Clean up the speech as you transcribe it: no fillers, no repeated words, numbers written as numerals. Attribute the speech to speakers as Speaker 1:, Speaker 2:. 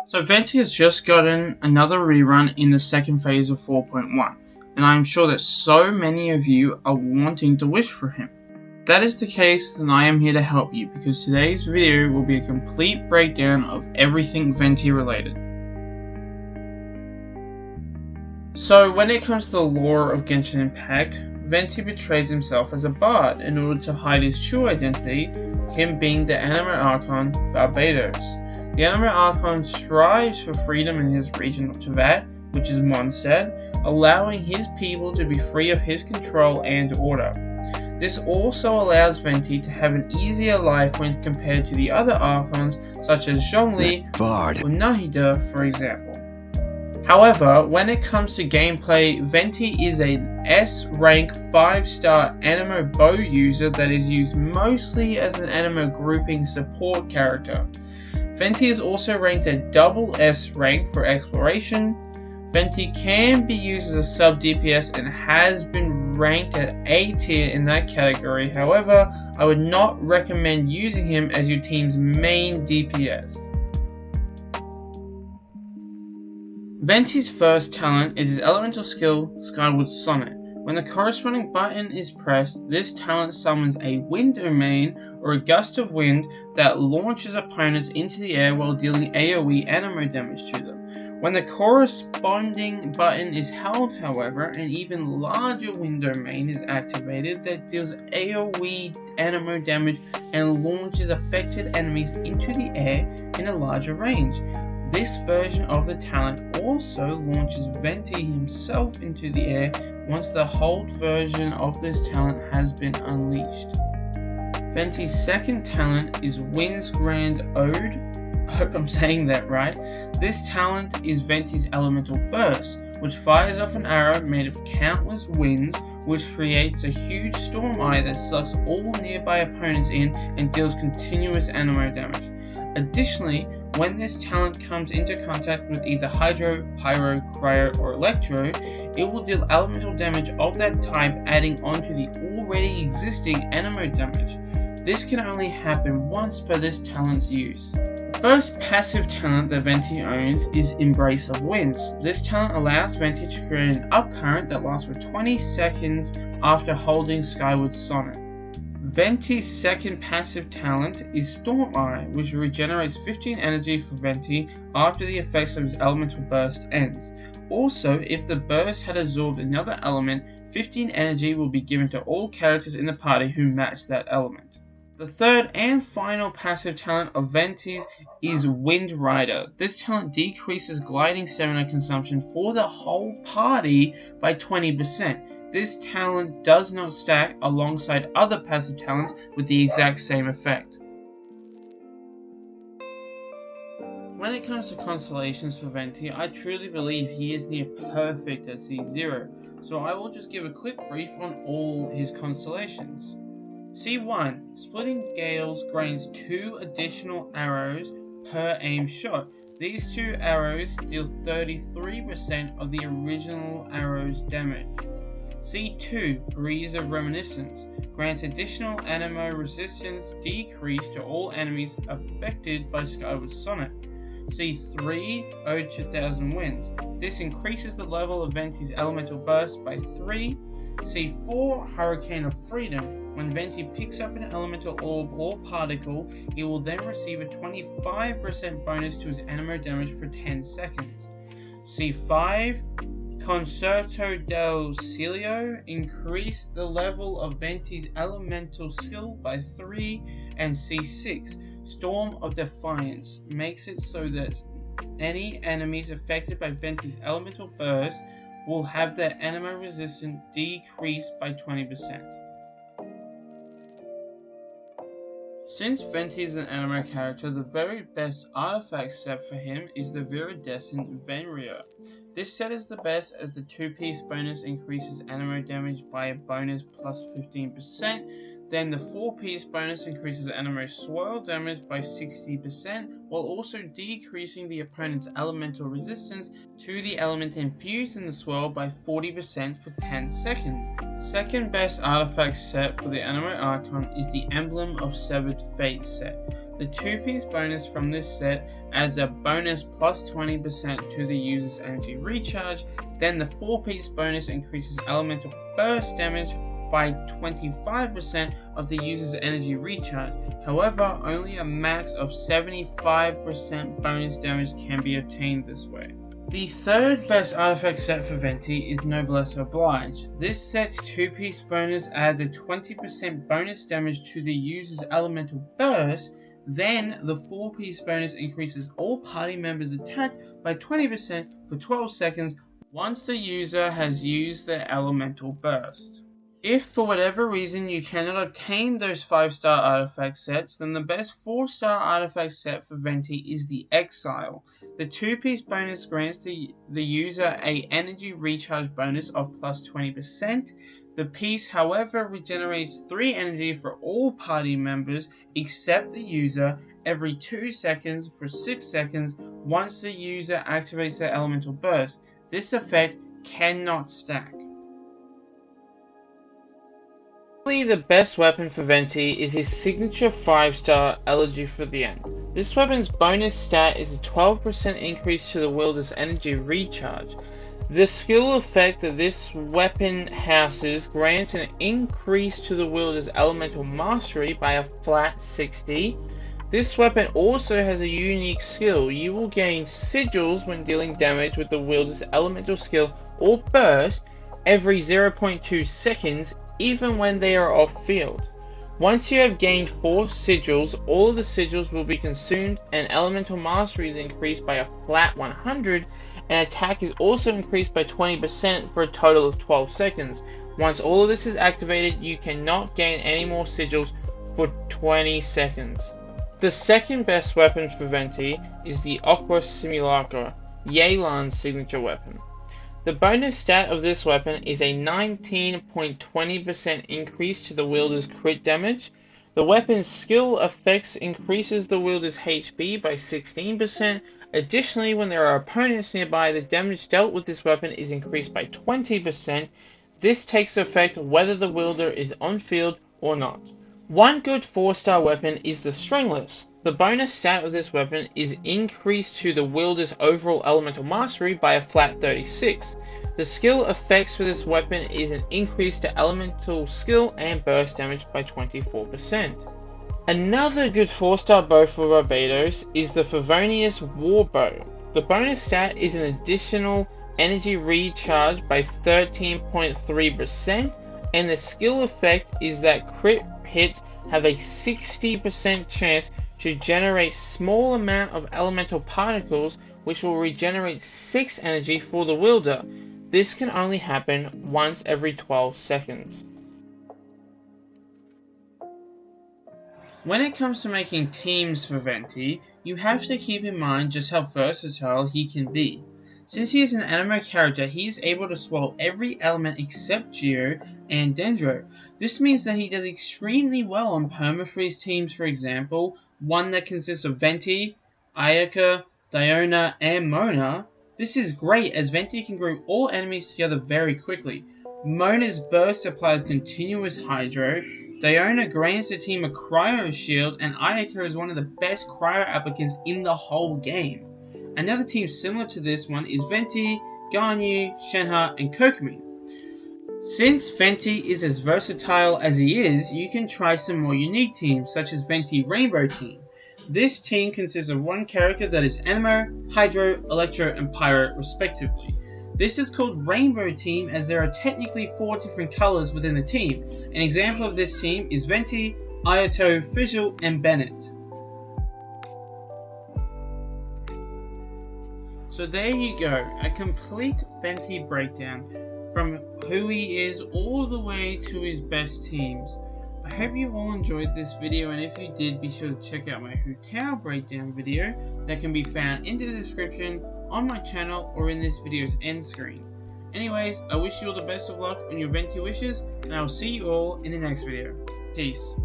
Speaker 1: So Venti has just gotten another rerun in the second phase of 4.1, and I'm sure that so many of you are wanting to wish for him. If that is the case, then I am here to help you, because today's video will be a complete breakdown of everything Venti related. So when it comes to the lore of Genshin Impact, Venti betrays himself as a bard in order to hide his true identity, him being the Anemo Archon, Barbatos. The Anemo Archon strives for freedom in his region of Teyvat, which is Mondstadt, allowing his people to be free of his control and order. This also allows Venti to have an easier life when compared to the other Archons such as Zhongli or Nahida, for example. However, when it comes to gameplay, Venti is an S-rank 5-star Anemo bow user that is used mostly as an Anemo grouping support character. Venti is also ranked at double S rank for exploration. Venti can be used as a sub DPS and has been ranked at A tier in that category. However, I would not recommend using him as your team's main DPS. Venti's first talent is his elemental skill, Skyward Sonnet. When the corresponding button is pressed, this talent summons a wind domain or a gust of wind that launches opponents into the air while dealing AoE Anemo damage to them. When the corresponding button is held, however, an even larger wind domain is activated that deals AoE Anemo damage and launches affected enemies into the air in a larger range. This version of the talent also launches Venti himself into the air once the hold version of this talent has been unleashed. Venti's second talent is Wind's Grand Ode. I hope I'm saying that right. This talent is Venti's elemental burst, which fires off an arrow made of countless winds, which creates a huge storm eye that sucks all nearby opponents in and deals continuous Anemo damage. Additionally, when this talent comes into contact with either Hydro, Pyro, Cryo, or Electro, it will deal elemental damage of that type, adding onto the already existing Anemo damage. This can only happen once per this talent's use. The first passive talent that Venti owns is Embrace of Winds. This talent allows Venti to create an upcurrent that lasts for 20 seconds after holding Skyward Sonnet. Venti's second passive talent is Storm Eye, which regenerates 15 energy for Venti after the effects of his elemental burst ends. Also, if the burst had absorbed another element, 15 energy will be given to all characters in the party who match that element. The third and final passive talent of Venti's is Wind Rider. This talent decreases gliding stamina consumption for the whole party by 20%. This talent does not stack alongside other passive talents with the exact same effect. When it comes to Constellations for Venti, I truly believe he is near perfect at C0, so I will just give a quick brief on all his constellations. C1, Splitting Gales grants 2 additional arrows per aim shot. These 2 arrows deal 33% of the original arrow's damage. C2, Breeze of Reminiscence, grants additional Anemo resistance decrease to all enemies affected by Skyward Sonnet. C3, Ode to Thousand Winds. This increases the level of Venti's elemental burst by 3. C4, Hurricane of Freedom. When Venti picks up an elemental orb or particle, he will then receive a 25% bonus to his Anemo damage for 10 seconds. C5, Concerto del Cielo, increase the level of Venti's elemental skill by 3, and C6, Storm of Defiance, makes it so that any enemies affected by Venti's elemental burst will have their Anemo resistance decreased by 20%. Since Venti is an Anemo character, the very best artifact set for him is the Viridescent Venria. This set is the best as the 2-piece bonus increases Anemo damage by a bonus plus 15%, then the 4-piece bonus increases Anemo swirl damage by 60%, while also decreasing the opponent's elemental resistance to the element infused in the swirl by 40% for 10 seconds. The second best artifact set for the Anemo Archon is the Emblem of Severed Fate set. The 2-piece bonus from this set adds a bonus plus 20% to the user's energy recharge. Then the 4-piece bonus increases elemental burst damage by 25% of the user's energy recharge. However, only a max of 75% bonus damage can be obtained this way. The third best artifact set for Venti is Noblesse Oblige. This set's 2-piece bonus adds a 20% bonus damage to the user's elemental burst. Then the 4-piece bonus increases all party members' attack by 20% for 12 seconds once the user has used their elemental burst. If for whatever reason you cannot obtain those 5-star artifact sets, then the best 4-star artifact set for Venti is the Exile. The 2-piece bonus grants the user a energy recharge bonus of plus 20%. The piece, however, regenerates 3 energy for all party members except the user every 2 seconds for 6 seconds once the user activates their elemental burst. This effect cannot stack. The best weapon for Venti is his signature 5-star Elegy for the End. This weapon's bonus stat is a 12% increase to the wielder's energy recharge. The skill effect that this weapon houses grants an increase to the wielder's elemental mastery by a flat 60. This weapon also has a unique skill. You will gain sigils when dealing damage with the wielder's elemental skill or burst every 0.2 seconds, even when they are off field. Once you have gained 4 sigils, all of the sigils will be consumed and elemental mastery is increased by a flat 100, and attack is also increased by 20% for a total of 12 seconds. Once all of this is activated, you cannot gain any more sigils for 20 seconds. The second best weapon for Venti is the Aqua Simulacra, Yelan's signature weapon. The bonus stat of this weapon is a 19.20% increase to the wielder's crit damage. The weapon's skill effects increases the wielder's HP by 16%. Additionally, when there are opponents nearby, the damage dealt with this weapon is increased by 20%. This takes effect whether the wielder is on field or not. One good 4-star weapon is the Stringless. The bonus stat of this weapon is increased to the wielder's overall elemental mastery by a flat 36. The skill effects for this weapon is an increase to elemental skill and burst damage by 24%. Another good 4-star bow for Barbatos is the Favonius Warbow. The bonus stat is an additional energy recharge by 13.3%, and the skill effect is that crit hits have a 60% chance to generate small amount of elemental particles, which will regenerate 6 energy for the wielder. This can only happen once every 12 seconds. When it comes to making teams for Venti, you have to keep in mind just how versatile he can be. Since he is an Anemo character, he is able to swallow every element except Geo and Dendro. This means that he does extremely well on permafreeze teams, for example, one that consists of Venti, Ayaka, Diona, and Mona. This is great as Venti can group all enemies together very quickly. Mona's burst applies continuous hydro, Diona grants the team a cryo shield, and Ayaka is one of the best cryo applicants in the whole game. Another team similar to this one is Venti, Ganyu, Shenhe, and Kokomi. Since Venti is as versatile as he is, you can try some more unique teams, such as Venti Rainbow Team. This team consists of one character that is Anemo, Hydro, Electro, and Pyro respectively. This is called Rainbow Team as there are technically 4 different colors within the team. An example of this team is Venti, Ayato, Fizzle, and Bennett. So there you go, a complete Venti breakdown from who he is all the way to his best teams. I hope you all enjoyed this video, and if you did, be sure to check out my Hu Tao breakdown video that can be found in the description on my channel or in this video's end screen. Anyways, I wish you all the best of luck on your Venti wishes, and I will see you all in the next video. Peace.